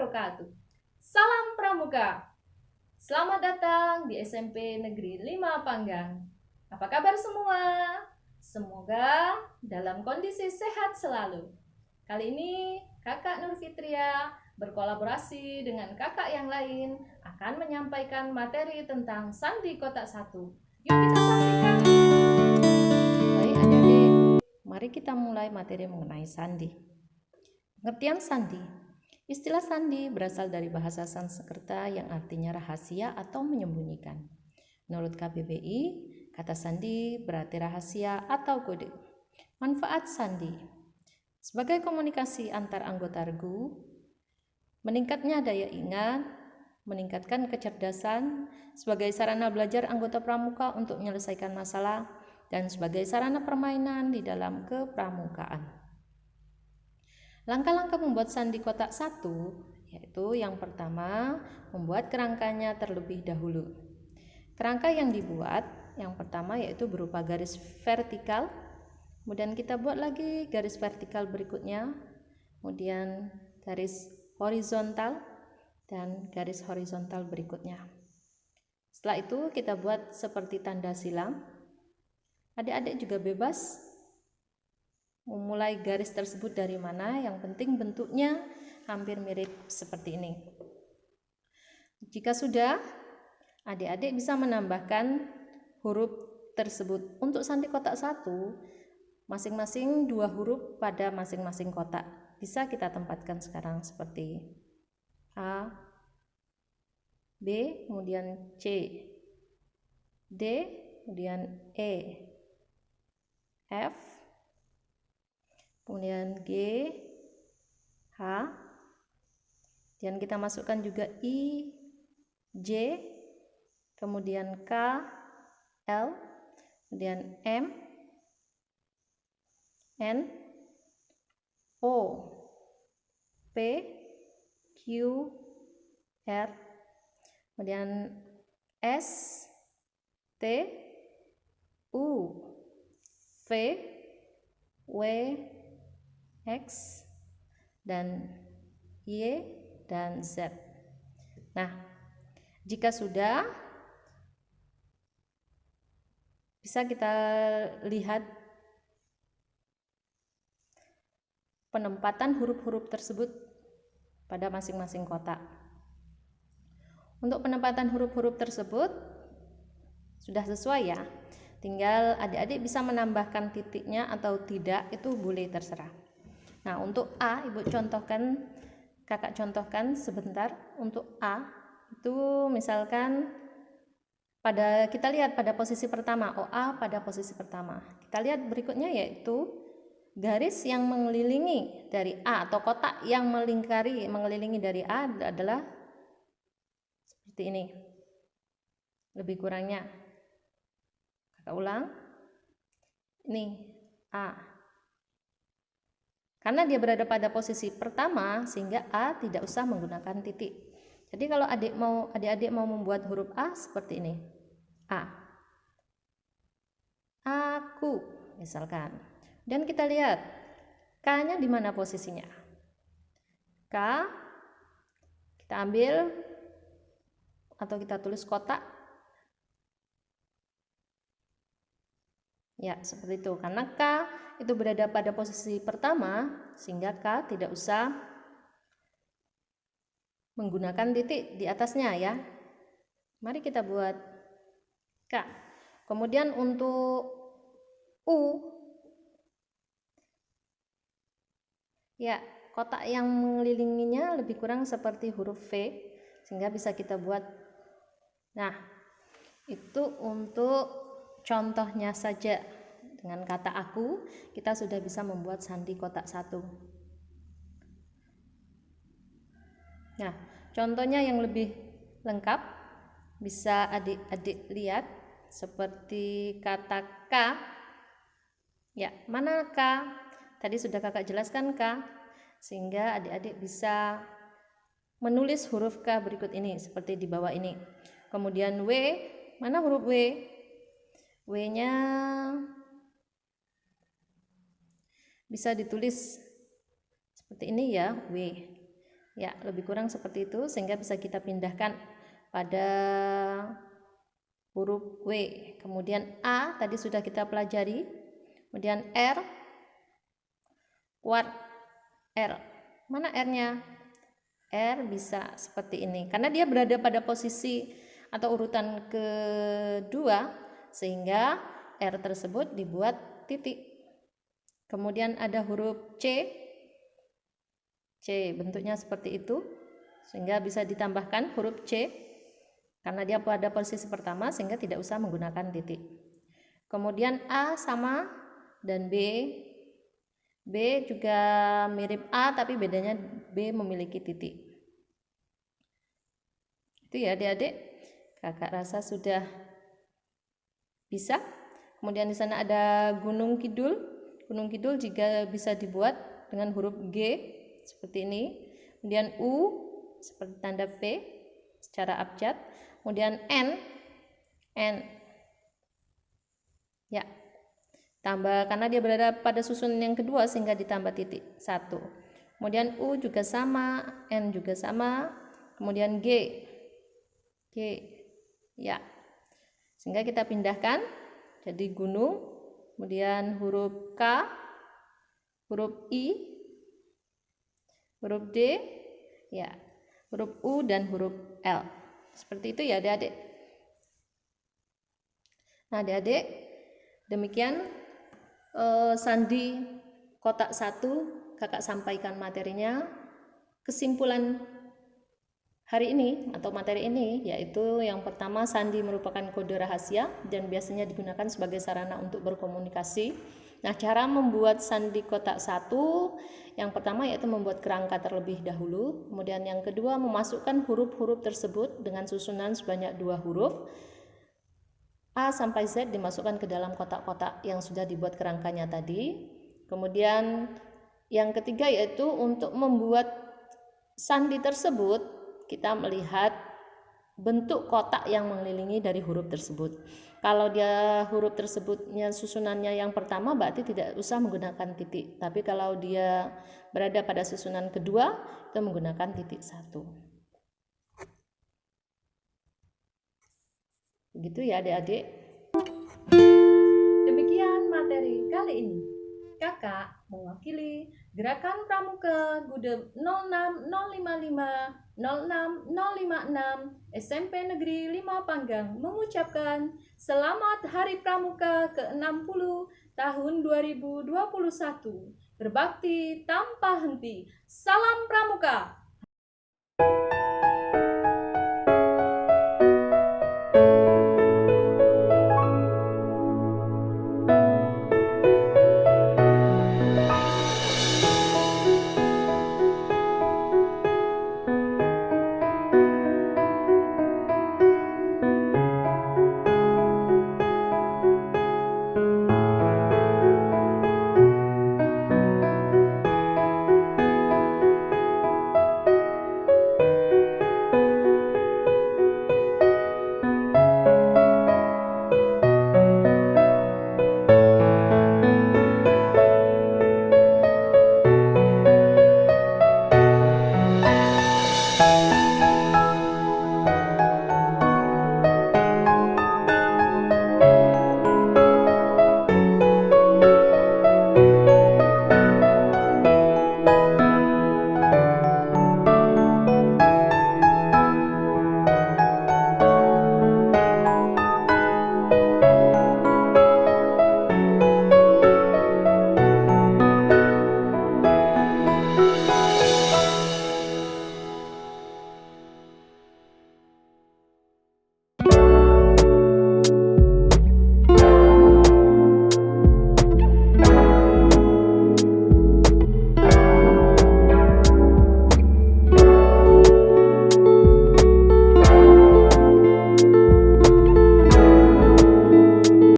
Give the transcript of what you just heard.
wabarakatuh. Salam Pramuka. Selamat datang di SMP Negeri 5 Panggang. Apa kabar semua? Semoga dalam kondisi sehat selalu. Kali ini Kakak Nur Fitria berkolaborasi dengan kakak yang lain akan menyampaikan materi tentang sandi kotak 1. Yuk kita saksikan. Baik adik-adik, mari kita mulai materi mengenai sandi. Pengertian sandi. Istilah sandi berasal dari bahasa Sanskerta yang artinya rahasia atau menyembunyikan. Menurut KBBI, kata sandi berarti rahasia atau kode. Manfaat sandi. Sebagai komunikasi antar anggota regu, meningkatnya daya ingat, meningkatkan kecerdasan, sebagai sarana belajar anggota pramuka untuk menyelesaikan masalah, dan sebagai sarana permainan di dalam kepramukaan. Langkah-langkah membuat sandi kotak 1, yaitu yang pertama, membuat kerangkanya terlebih dahulu. Kerangka yang dibuat, yang pertama yaitu berupa garis vertikal, kemudian kita buat lagi garis vertikal berikutnya, kemudian garis horizontal, dan garis horizontal berikutnya. Setelah itu kita buat seperti tanda silang. Adik-adik juga bebas memulai garis tersebut dari mana, yang penting bentuknya hampir mirip seperti ini. Jika sudah, adik-adik bisa menambahkan huruf tersebut. Untuk sandi kotak 1, masing-masing 2 huruf pada masing-masing kotak. Bisa kita tempatkan sekarang seperti A, B, kemudian C, D, kemudian E, F, kemudian G, H, dan kita masukkan juga I, J, kemudian K, L, kemudian M, N, O, P, Q, R, kemudian S, T, U, V, W, X, dan Y, dan Z. Nah, jika sudah, bisa kita lihat penempatan huruf-huruf tersebut pada masing-masing kotak. Untuk penempatan huruf-huruf tersebut sudah sesuai ya. Tinggal adik-adik bisa menambahkan titiknya atau tidak, itu boleh terserah. Nah, untuk A, Ibu contohkan, Kakak contohkan sebentar. Untuk A, itu misalkan kita lihat pada posisi pertama, OA pada posisi pertama. Kita lihat berikutnya yaitu garis yang mengelilingi dari A atau kotak yang mengelilingi dari A adalah seperti ini. Lebih kurangnya. Kakak ulang. Ini A. Karena dia berada pada posisi pertama, sehingga A tidak usah menggunakan titik. Jadi kalau adik-adik mau membuat huruf A seperti ini. A. Aku, misalkan. Dan kita lihat K-nya di mana posisinya. K, kita ambil atau kita tulis kotak. Ya, seperti itu. Karena K itu berada pada posisi pertama, sehingga K tidak usah menggunakan titik di atasnya ya. Mari kita buat K. Kemudian untuk U, ya, kotak yang mengelilinginya lebih kurang seperti huruf V, sehingga bisa kita buat. Nah, itu untuk contohnya saja. Dengan kata aku, kita sudah bisa membuat sandi kotak 1. Nah, contohnya yang lebih lengkap bisa adik-adik lihat seperti kata K. Ya, mana K? Tadi sudah kakak jelaskan K, sehingga adik-adik bisa menulis huruf K berikut ini seperti di bawah ini. Kemudian W, mana huruf W? W-nya bisa ditulis seperti ini ya, W. Ya, lebih kurang seperti itu, sehingga bisa kita pindahkan pada huruf W. Kemudian A tadi sudah kita pelajari. Kemudian R, kuat R. Mana R-nya? R bisa seperti ini, karena dia berada pada posisi atau urutan kedua, sehingga R tersebut dibuat titik. Kemudian ada huruf C. C bentuknya seperti itu, sehingga bisa ditambahkan huruf C karena dia pada posisi pertama, sehingga tidak usah menggunakan titik. Kemudian A sama dan B. B juga mirip A, tapi bedanya B memiliki titik. Itu ya adik-adik, kakak rasa sudah bisa. Kemudian di sana ada Gunung Kidul. Gunung Kidul juga bisa dibuat dengan huruf G seperti ini. Kemudian U seperti tanda V secara abjad. Kemudian N. Ya, tambah karena dia berada pada susunan yang kedua, sehingga ditambah titik 1. Kemudian U juga sama, N juga sama. Kemudian G. Ya, sehingga kita pindahkan jadi gunung. Kemudian huruf K, huruf I, huruf D, ya, huruf U dan huruf L. Seperti itu ya adik-adik. Nah adik-adik, demikian sandi kotak 1 kakak sampaikan materinya. Kesimpulan hari ini atau materi ini yaitu yang pertama, sandi merupakan kode rahasia dan biasanya digunakan sebagai sarana untuk berkomunikasi. Nah, cara membuat sandi kotak 1 yang pertama yaitu membuat kerangka terlebih dahulu. Kemudian yang kedua, memasukkan huruf-huruf tersebut dengan susunan sebanyak 2 huruf. A sampai Z dimasukkan ke dalam kotak-kotak yang sudah dibuat kerangkanya tadi. Kemudian yang ketiga yaitu untuk membuat sandi tersebut, kita melihat bentuk kotak yang mengelilingi dari huruf tersebut. Kalau dia huruf tersebutnya susunannya yang pertama, berarti tidak usah menggunakan titik. Tapi kalau dia berada pada susunan kedua, itu menggunakan titik 1. Begitu ya adik-adik. Demikian materi kali ini. Kakak mewakili Gerakan Pramuka Gudeg 06055 06056 SMP Negeri 5 Panggang mengucapkan Selamat Hari Pramuka ke-60 tahun 2021. Berbakti tanpa henti. Salam Pramuka.